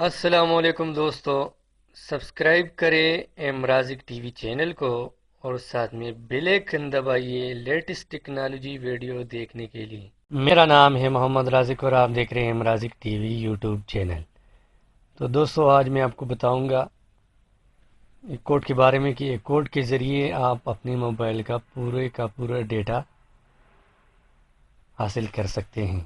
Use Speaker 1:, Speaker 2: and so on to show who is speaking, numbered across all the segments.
Speaker 1: السلام علیکم دوستو، سبسکرائب کریں M Raziq TV channel کو اور ساتھ میں بیل آئیکن دبائیے لیٹسٹ ٹیکنالوجی ویڈیو دیکھنے کے لیے۔ میرا نام ہے محمد رازق اور آپ دیکھ رہے ہیں M Raziq T V YouTube channel. تو دوستو آج میں آپ کو بتاؤں گا ایک کوڈ کے بارے میں کہ ایک کوڈ کے ذریعے آپ اپنے موبائل کا پورا ڈیٹا حاصل کر سکتے ہیں۔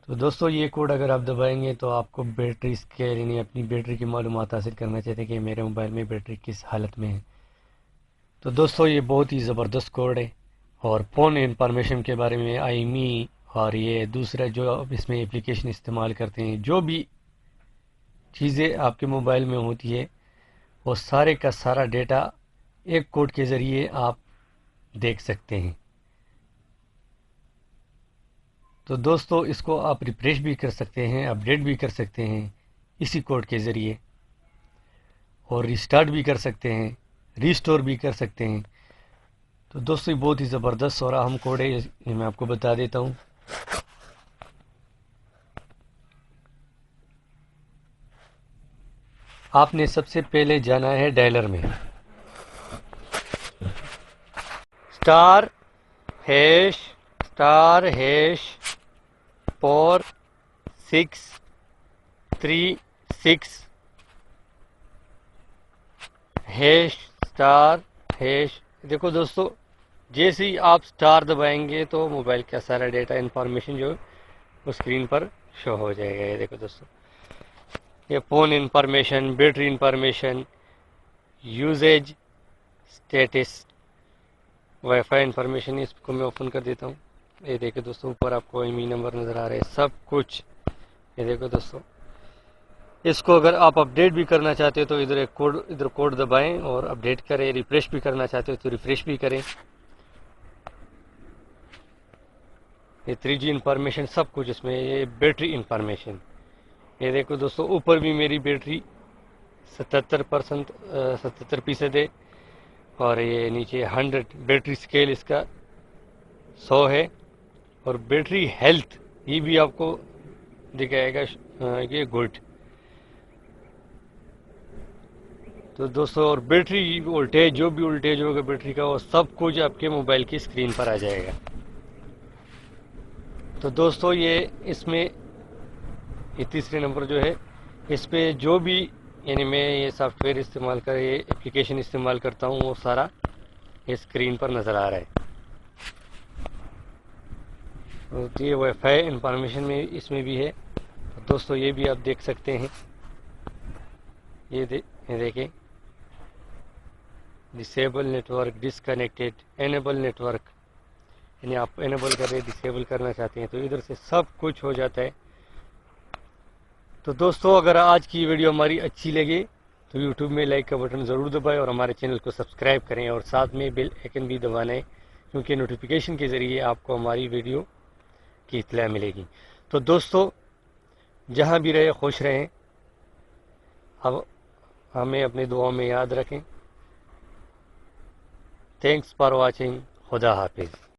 Speaker 1: تو دوستو یہ کوڈ اگر آپ دبائیں گے تو آپ کو بیٹری اسکیل یعنی اپنی بیٹری کی معلومات حاصل کرنا چاہتے ہیں کہ میرے موبائل میں بیٹری کس حالت میں ہے۔ تو دوستو یہ بہت ہی زبردست کوڈ ہے، اور فون انفارمیشن کے بارے میں آئی می اور یہ دوسرا جو آپ اس میں اپلیکیشن استعمال کرتے ہیں، جو بھی چیزیں آپ کے موبائل میں ہوتی ہے وہ سارے کا سارا ڈیٹا ایک کوڈ کے ذریعے آپ دیکھ سکتے ہیں۔ تو دوستو اس کو آپ ریفریش بھی کر سکتے ہیں، اپڈیٹ بھی کر سکتے ہیں اسی کوڈ کے ذریعے، اور ریسٹارٹ بھی کر سکتے ہیں، ریسٹور بھی کر سکتے ہیں۔ تو دوستو یہ بہت ہی زبردست اور اہم کوڈ ہے، یہ میں آپ کو بتا دیتا ہوں۔ آپ نے سب سے پہلے جانا ہے ڈائلر میں، *#4636#*#. دیکھو دوستو جیسے ہی آپ سٹار دبائیں گے تو موبائل کا سارا ڈیٹا انفارمیشن جو وہ اسکرین پر شو ہو جائے گا۔ یہ دیکھو دوستو، یہ phone information, battery information, usage status, wifi information, اس کو میں اوپن کر دیتا ہوں۔ یہ دیکھو دوستو اوپر آپ کو ایم ای نمبر نظر آ رہے ہیں، سب کچھ۔ یہ دیکھو دوستو اس کو اگر آپ اپڈیٹ بھی کرنا چاہتے ہو تو ادھر کوڈ دبائیں اور اپڈیٹ کریں، ریفریش بھی کرنا چاہتے ہو تو ریفریش بھی کریں۔ یہ 3G انفارمیشن سب کچھ اس میں، یہ بیٹری انفارمیشن۔ یہ دیکھو دوستو اوپر بھی میری بیٹری 77% ہے، اور یہ نیچے 100 بیٹری سکیل اس کا 100 ہے، اور بیٹری ہیلتھ یہ بھی آپ کو دکھائے گا یہ گڈ۔ تو دوستو اور بیٹری وولٹیج، جو بھی وولٹیج ہوگا بیٹری کا وہ سب کچھ آپ کے موبائل کی اسکرین پر آ جائے گا۔ تو دوستو یہ اس میں یہ تیسرے نمبر جو ہے، اس پہ جو بھی یعنی میں یہ سافٹ ویئر استعمال کر یہ اپلیکیشن استعمال کرتا ہوں وہ سارا یہ اسکرین پر نظر آ رہا ہے۔ تو یہ وائی فائی انفارمیشن میں اس میں بھی ہے دوستو، یہ بھی آپ دیکھ سکتے ہیں۔ یہ دیکھیں، disable network, disconnected, enable network, یعنی آپ انیبل کر رہے ڈسیبل کرنا چاہتے ہیں تو ادھر سے سب کچھ ہو جاتا ہے۔ تو دوستو اگر آج کی ویڈیو ہماری اچھی لگے تو یوٹیوب میں لائک کا بٹن ضرور دبائیں اور ہمارے چینل کو سبسکرائب کریں، اور ساتھ میں بیل آئیکن بھی دبانا ہے، کیونکہ نوٹیفیکیشن کے ذریعے آپ کو ہماری ویڈیو کی اطلاع ملے گی۔ تو دوستو جہاں بھی رہے خوش رہیں، ہمیں اپنے دعاؤں میں یاد رکھیں۔ تھینکس فار واچنگ، خدا حافظ۔